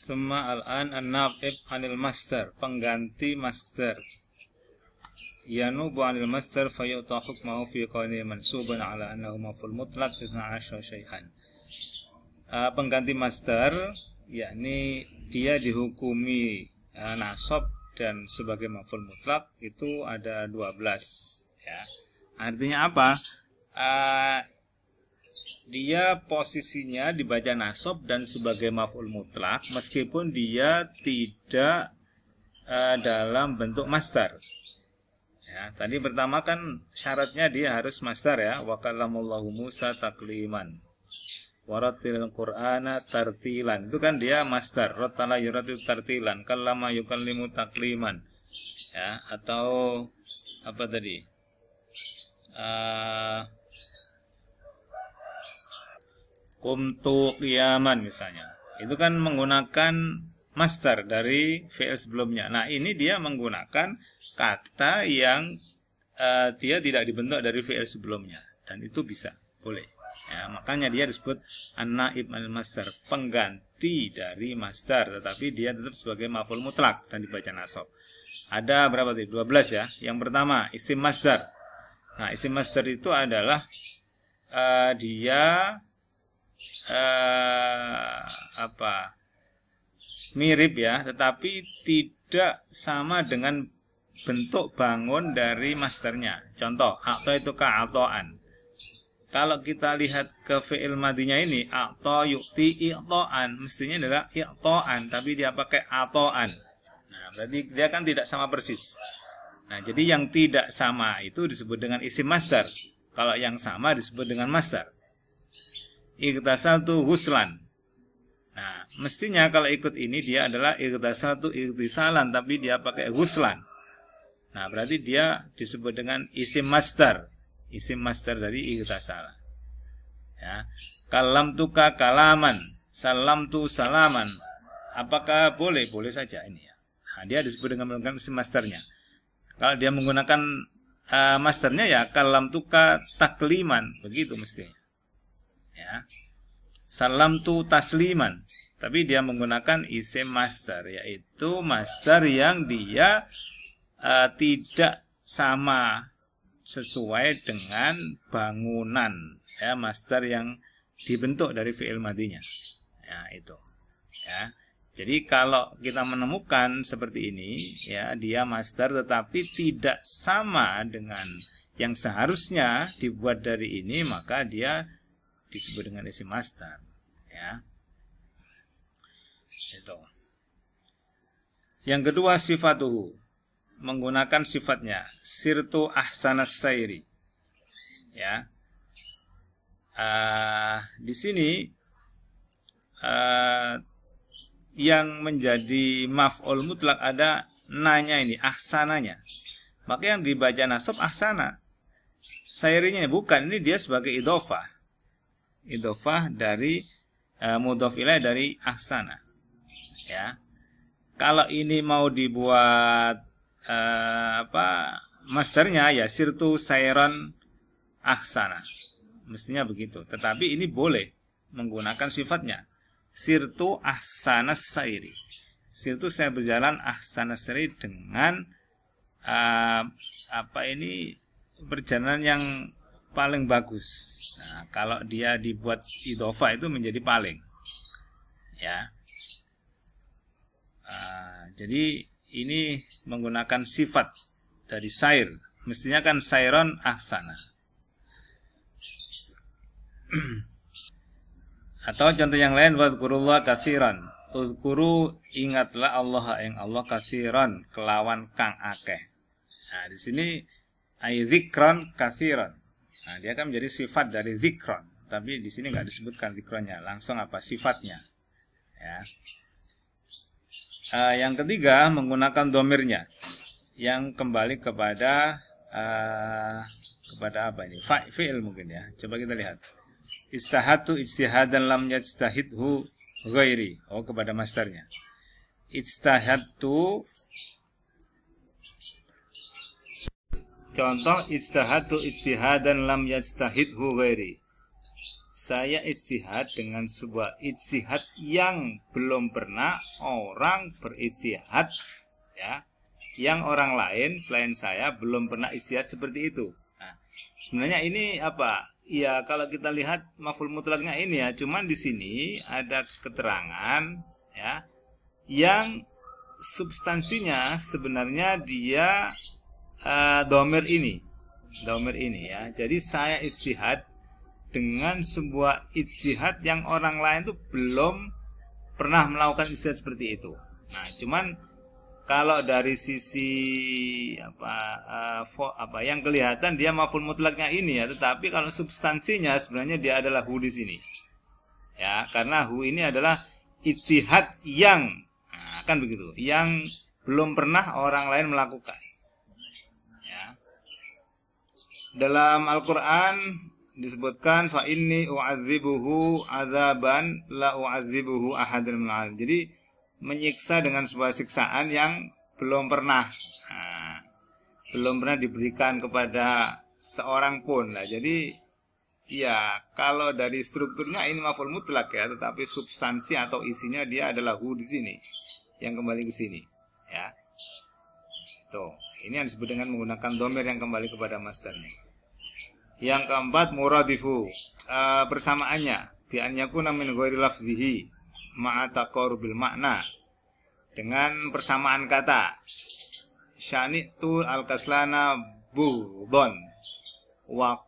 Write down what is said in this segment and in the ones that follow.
Summa al-an an-na'ib anil masdar, pengganti masdar. Yanubu anil masdar fayu'ta hukmahu fi qawli mansuban ala annahu maf'ul mutlaq 12 syai'an. Pengganti masdar yakni dia dihukumi nasab dan sebagai maf'ul mutlaq itu ada 12 ya. Artinya apa? Dia posisinya dibaca nasab dan sebagai maf'ul mutlaq meskipun dia tidak dalam bentuk masdar. Ya, tadi pertama kan syaratnya dia harus masdar ya. Wa kallamallahu Musa takliman. Waratil Qur'ana tartilan. Itu kan dia masdar. Rattala yuratil tartilan. Kallama yukallimu takliman. Ya, atau apa tadi? Qumtu qiyaman misalnya. Itu kan menggunakan masdar dari fi'il sebelumnya. Nah, ini dia menggunakan kata yang dia tidak dibentuk dari fi'il sebelumnya, dan itu bisa, boleh. Ya, makanya dia disebut an-na'ib anil masdar, pengganti dari masdar, tetapi dia tetap sebagai maf'ul mutlaq dan dibaca nasab. Ada berapa tadi? 12 ya. Yang pertama, isim masdar. Nah, isim masdar itu adalah dia mirip ya, tetapi tidak sama dengan bentuk bangun dari masdarnya. Contoh, a'ta itu ka'ato'an. Kalau kita lihat ke fi'il madinya ini, a'ta yu'ti i'to'an, mestinya adalah i'to'an, tapi dia pakai ato'an. Nah, berarti dia kan tidak sama persis. Nah, jadi yang tidak sama itu disebut dengan isim masdar. Kalau yang sama disebut dengan masdar. Ightasaltu ghuslan. Nah, mestinya kalau ikut ini dia adalah ightasaltu ightisalan, tapi dia pakai ghuslan. Nah, berarti dia disebut dengan isim masdar. Isim masdar dari ightasala. Ya. Kallamtuka kalaman, salamtu salaman. Apakah boleh? Boleh saja ini ya. Nah, dia disebut dengan menggunakan isim masdarnya. Kalau dia menggunakan masdarnya ya kallamtuka takliman, begitu mestinya. Ya. Salamtu tasliman, tapi dia menggunakan isim masdar, yaitu masdar yang dia tidak sama sesuai dengan bangunan ya, masdar yang dibentuk dari fi'il madinya. Ya, itu. Ya. Jadi kalau kita menemukan seperti ini ya, dia masdar tetapi tidak sama dengan yang seharusnya dibuat dari ini, maka dia disebut dengan isim masdar ya. Itu. Yang kedua sifatuhu, menggunakan sifatnya. Sirtu ahsanas sairi. Ya. Di sini yang menjadi maf'ul mutlak ada nanya ini, ahsananya. Maka yang dibaca nasab ahsana. Sairinya bukan, ini dia sebagai idhofah. Idhofah dari mudhof ilaih dari ahsana. Ya. Kalau ini mau dibuat masdarnya ya sirtu sairan ahsana. Mestinya begitu. Tetapi ini boleh menggunakan sifatnya. Sirtu ahsanas sairi. Sirtu saya berjalan ahsanas sairi dengan perjalanan yang paling bagus. Nah, kalau dia dibuat idhofah itu menjadi paling. Ya. Jadi ini menggunakan sifat dari sair. Mestinya kan sairon ahsana. Atau contoh yang lain, wadhkurullah katsiran. Uzkuru, ingatlah Allah yang Allah katsiran, kelawan kang akeh. Nah, di sini ay dzikran katsiran. Nah, dia akan menjadi sifat dari zikron, tapi di sini nggak disebutkan zikronnya, langsung apa sifatnya. Ya. Yang ketiga menggunakan domirnya, yang kembali kepada apa ini? Fi'il mungkin ya. Coba kita lihat. Istahadtu ijtihadan lam yajtahidhu ghairi. Oh, kepada masdarnya. Ijtahadtu. Contoh ijtahadtu ijtihadan lam yajtahidhu ghairi. saya ijtihad dengan sebuah ijtihad yang belum pernah orang berijtihad, ya, yang orang lain selain saya belum pernah ijtihad seperti itu. Nah, sebenarnya ini apa? Ya, kalau kita lihat maf'ul mutlaknya ini ya, cuman di sini ada keterangan ya yang substansinya sebenarnya dia dhamir ini ya. Jadi saya ijtihad dengan sebuah ijtihad yang orang lain tuh belum pernah melakukan ijtihad seperti itu. Nah, cuman kalau dari sisi apa yang kelihatan dia maf'ul mutlaknya ini ya, tetapi kalau substansinya sebenarnya dia adalah hu di sini. Ya, karena hu ini adalah ijtihad yang kan begitu, yang belum pernah orang lain melakukan. Ya. Dalam Al-Qur'an disebutkan fa inni u'adzibuhu adzaban la u'adzibuhu ahadan minal alamin. Jadi menyiksa dengan sebuah siksaan yang belum pernah diberikan kepada seorang pun. Nah, jadi ya kalau dari strukturnya ini maf'ul mutlak ya, tetapi substansi atau isinya dia adalah hu di sini yang kembali ke sini ya. Tuh, ini yang disebut dengan menggunakan dhamir yang kembali kepada masdarnya. Yang keempat muradifu, persamaannya bi an yakuna min ghairi lafzihi ma'a taqarubil makna, dengan persamaan kata. Syani'tu al-kaslana budon wa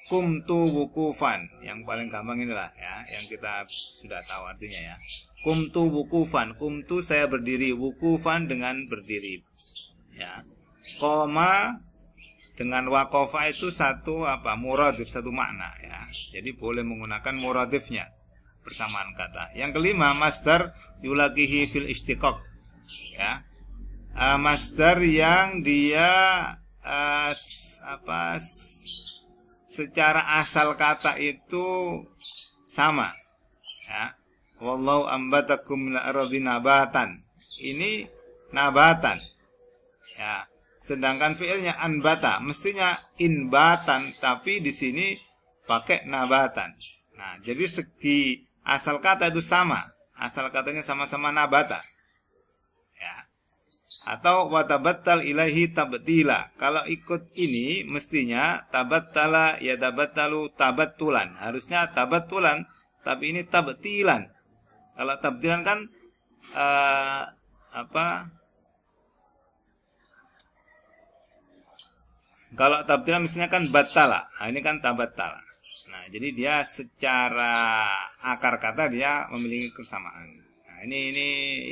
kumtu wukufan. Yang paling gampang inilah ya, yang kita sudah tahu artinya ya. Kumtu wukufan, kumtu saya berdiri, wukufan dengan berdiri ya. Koma dengan wakofa itu satu muradif, satu makna ya. Jadi boleh menggunakan muradifnya, persamaan kata. Yang kelima masdar yulakihi fil istiqaq ya. Masdar yang dia secara asal kata itu sama ya. Wallahu ambatakum minal ardi nabatan. Ini nabatan ya. Sedangkan fiilnya anbata, mestinya inbatan, tapi di sini pakai nabatan. Nah, jadi segi asal kata itu sama, asal katanya sama-sama nabata. Ya. Atau watabattal ilaihi tabtila. Kalau ikut ini mestinya tabattala ya tabattalu tabattulan. Harusnya tabattulan, tapi ini tabtilan. Kalau tabtilan kan kalau tabtilan misalnya kan batala, nah ini kan tabatala. Nah, jadi dia secara akar kata dia memiliki kesamaan. Nah, ini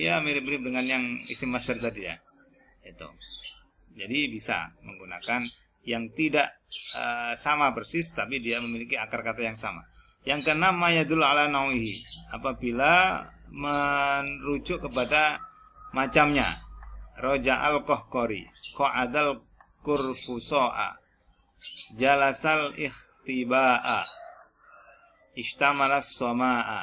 ya mirip-mirip dengan yang isim masdar tadi ya. Itu. Jadi bisa menggunakan yang tidak sama persis tapi dia memiliki akar kata yang sama. Yang keenam mayadul ala nauhi, apabila merujuk kepada macamnya. Roja'al qahqari, qa'adal kurfuso'a, jalasal ikhtiba'a, istamalas soma'a.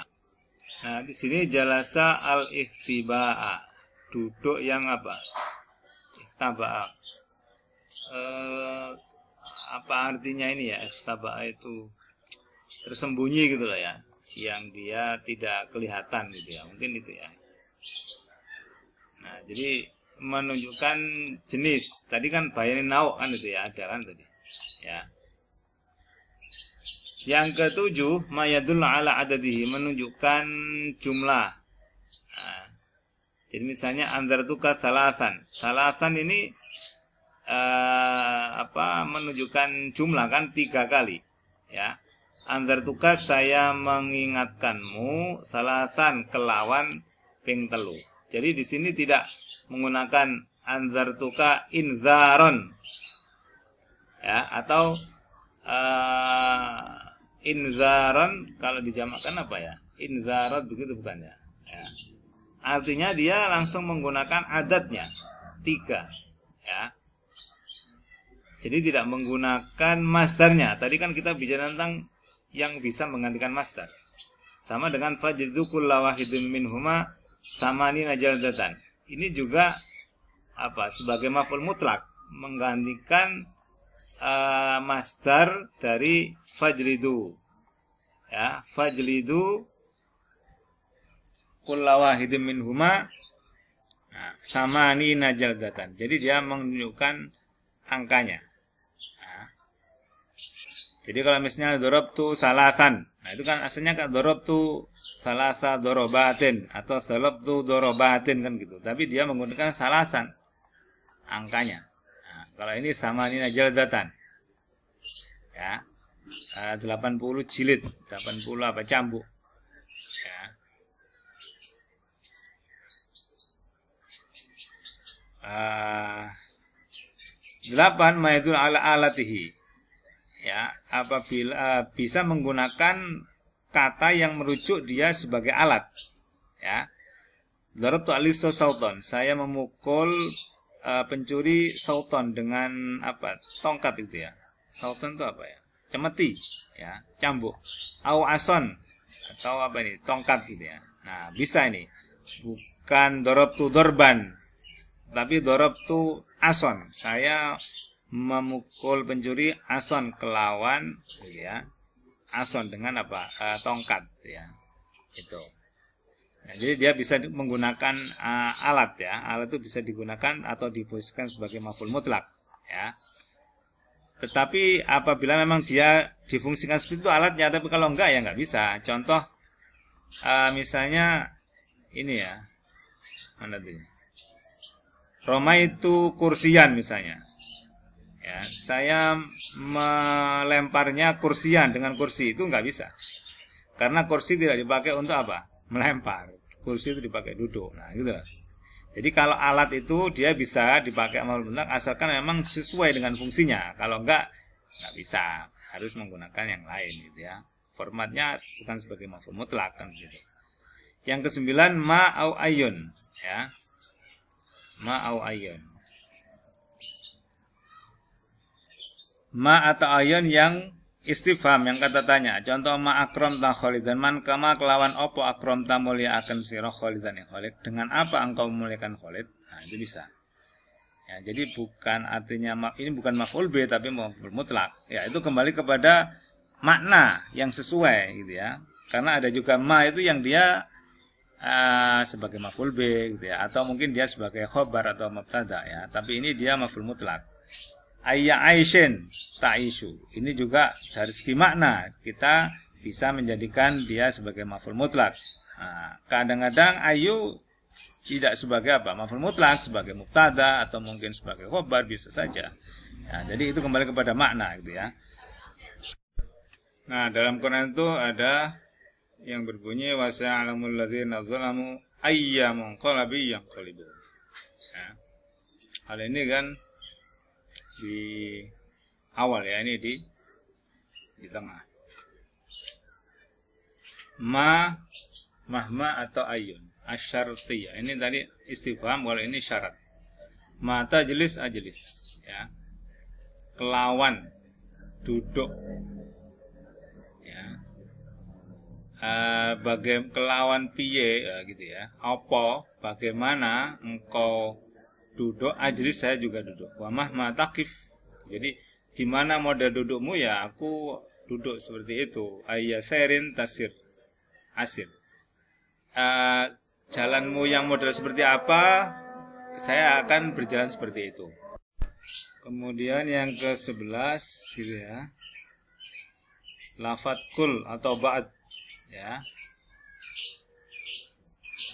Nah, di sini jalasa al ikhtiba'a, duduk yang ikhtaba'a. Apa artinya ini ya? Ikhtaba'a itu tersembunyi gitu loh ya, yang dia tidak kelihatan gitu ya, mungkin itu ya. Nah, jadi menunjukkan jenis. Tadi kan bayanin nau kan itu ya, ada kan tadi. Ya. Yang ketujuh mayadul ala adadihi, menunjukkan jumlah. Nah, jadi misalnya anzartuka salasan. Salasan ini menunjukkan jumlah kan 3 kali. Ya. Anzartuka saya mengingatkanmu, salasan kelawan ping 3. Jadi di sini tidak menggunakan anzartuka inzaron ya, atau inzaron kalau dijamakkan apa ya? Inzaron begitu bukan ya? Ya. Artinya dia langsung menggunakan adatnya 3 ya. Jadi tidak menggunakan masdarnya. Tadi kan kita bicara tentang yang bisa menggantikan masdar. Sama dengan fajridu kullawahidin minhuma samanina jaldatan. Ini juga sebagai maf'ul mutlak, menggantikan masdar dari fajridu ya, fajlidu kulla wahidin minhuma samani najaldatan. Jadi dia menunjukkan angkanya. Nah, jadi kalau misalnya dorobtu salasan, nah itu kan asalnya kan dorobtu salasa dorobatin atau dorobtu dorobatin kan gitu. Tapi dia menggunakan salasan angkanya. Nah, kalau ini samani najaldatan, ya, 80 jilid, 80 apa cambuk. 8 maidul ala alatihi, ya, apabila bisa menggunakan kata yang merujuk dia sebagai alat, ya. Darabtu aliso sauton, saya memukul pencuri sauton dengan apa, tongkat itu ya. Sauton itu apa ya, cemeti, ya, cambuk. Au ason, atau apa ini, tongkat gitu ya. Nah bisa ini, bukan darabtu dorban, tapi dorobtu ason, saya memukul pencuri ason kelawan, ya, ason dengan apa, tongkat, ya, itu. Nah, jadi dia bisa menggunakan alat, ya, alat itu bisa digunakan atau difungsikan sebagai maf'ul mutlak, ya. Tetapi apabila memang dia difungsikan seperti itu alatnya, tapi kalau enggak ya enggak bisa. Contoh misalnya ini ya, mana tuh? Roma itu kursian misalnya, ya, saya melemparnya kursian dengan kursi, itu nggak bisa, karena kursi tidak dipakai untuk apa, melempar. Kursi itu dipakai duduk. Nah gitu lah. Jadi kalau alat itu dia bisa dipakai maf'ul mutlak asalkan memang sesuai dengan fungsinya. Kalau nggak bisa, harus menggunakan yang lain gitu ya. Formatnya bukan sebagai maf'ul mutlak kan gitu. Yang ke-9 ma au ayun, ya. Ma au ayun. Ma atau ayun yang istifham, yang kata tanya. Contoh ma akrom ta kholidan, man kama kelawan opo akrom ta mulia akan siro kholidan yang kholid. Dengan apa engkau memuliakan kholid? Nah itu bisa. Ya, jadi bukan artinya ini bukan maf'ul bi tapi maf'ul mutlak. Ya itu kembali kepada makna yang sesuai gitu ya. Karena ada juga ma itu yang dia sebagai maf'ul bi gitu ya, atau mungkin dia sebagai khobar atau mubtada ya, tapi ini dia maf'ul mutlak. Ayya aishin ta'ishu, ini juga dari segi makna kita bisa menjadikan dia sebagai maf'ul mutlak. Nah, kadang-kadang ayu tidak sebagai apa, maf'ul mutlak, sebagai mubtada atau mungkin sebagai khobar bisa saja ya, jadi itu kembali kepada makna gitu ya. Nah dalam Quran itu ada yang berbunyi wasa'alamul ladzina zalamu ayyamun qalabi yanqalibu. Ya. Hal ini kan di awal ya, ini di tengah. Mahma atau ayun asyartiyah. Ini tadi istifham, kalau ini syarat. Mata jelis ajlis, ya. Kelawan duduk, kelawan piye gitu ya, apa bagaimana engkau duduk, ajlis saya juga duduk, wa mahma taqif, jadi gimana model dudukmu ya aku duduk seperti itu, ayya serin tasir asir, jalanmu yang model seperti apa saya akan berjalan seperti itu. Kemudian yang ke-11 gitu ya, lafat kul atau ba'd, ya,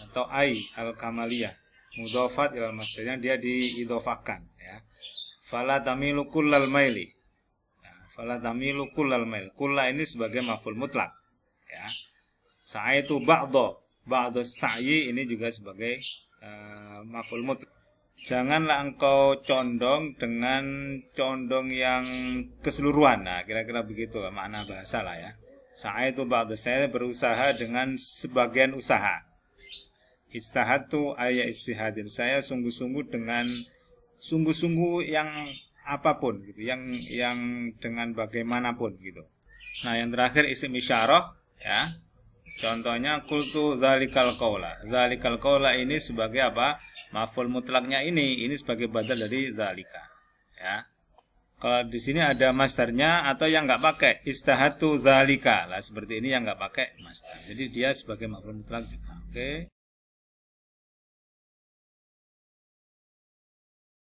atau ai al-kamaliyah mudhafat ilal masdar, dia diidhofahkan ya. Fala tamilu kullal maili, ya, fala tamilu kullal mail, kulla ini sebagai maf'ul mutlak ya. Sa'aitu ba'du sa'yi ini juga sebagai maf'ul mutlak. Janganlah engkau condong dengan condong yang keseluruhan. Nah kira-kira begitu makna bahasa lah ya. Sa'aitu ba'du, saya berusaha dengan sebagian usaha. Istahadtu ayya istihadin, saya sungguh-sungguh dengan sungguh-sungguh yang apapun gitu, yang dengan bagaimanapun gitu. Nah yang terakhir isim isyarah ya. Contohnya qultu dzalikal qaula. Dzalikal qaula ini sebagai apa? Maf'ul mutlaknya ini sebagai badal dari dzalika. Ya. Kalau di sini ada masdarnya atau yang nggak pakai istahatu zalika lah, seperti ini yang nggak pakai masdar. Jadi dia sebagai maf'ul mutlak juga. Oke.